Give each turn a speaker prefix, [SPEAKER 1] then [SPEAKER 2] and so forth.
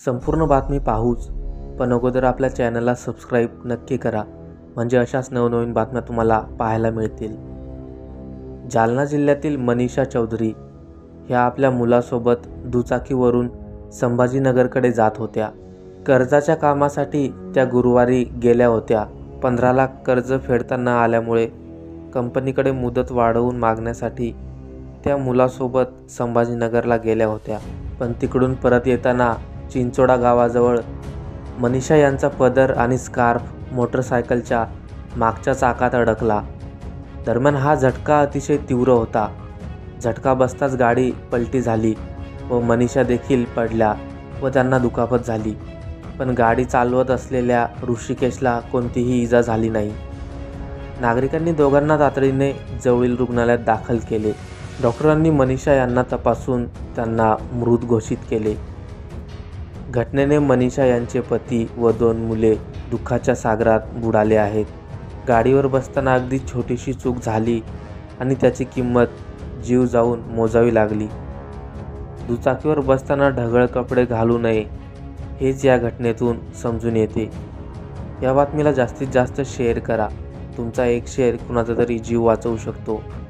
[SPEAKER 1] संपूर्ण बातमी पाहूच, पण अगोदर आपल्या चॅनलला सबस्क्राईब नक्की करा, म्हणजे अशाच नवनवीन बातम्या तुम्हाला पाहायला मिळतील. जालना जिल्ह्यातील मनीषा चौधरी ह्या आपल्या मुलासोबत दुचाकीवरून संभाजीनगरकडे जात होत्या. कर्जाच्या कामासाठी त्या गुरुवारी गेल्या होत्या. 15 लाख कर्ज फेडता न आल्यामुळे कंपनीकडे मुदत वाढवून मागण्यासाठी त्या मुलासोबत संभाजीनगरला गेल्या होत्या. पण तिकडून परत येताना चिंचोडा गावाजवळ मनीषा यांचा पदर आणि स्कार्फ मोटरसायकलच्या मागच्या चाकात अडकला. दरम्यान हा झटका अतिशय तीव्र होता. झटका बसताच गाडी पलटी झाली व मनीषा देखील पडल्या व त्यांना दुखापत झाली. पण गाडी चालवत असलेल्या ऋषिकेशला कोणतीही इजा झाली नाही. नागरिकांनी दोघांना तातडीने जवळील रुग्णालयात दाखल केले. डॉक्टरांनी मनीषा यांना तपासून त्यांना मृत घोषित केले. घटनेने मनीषा यांचे पती व 2 मुले दुःखाच्या सागरात बुडाले आहेत. गाडीवर बसताना अगदी छोटीशी चूक झाली आणि त्याची किंमत जीव जाऊन मोजावी लागली. दुचाकीवर बसताना ढगळ कपडे घालू नये हेच या घटनेतून समजून येते. या बातमीला जास्तीत जास्त शेअर करा. तुमचा एक शेअर कुणाचा तरी जीव वाचवू शकतो.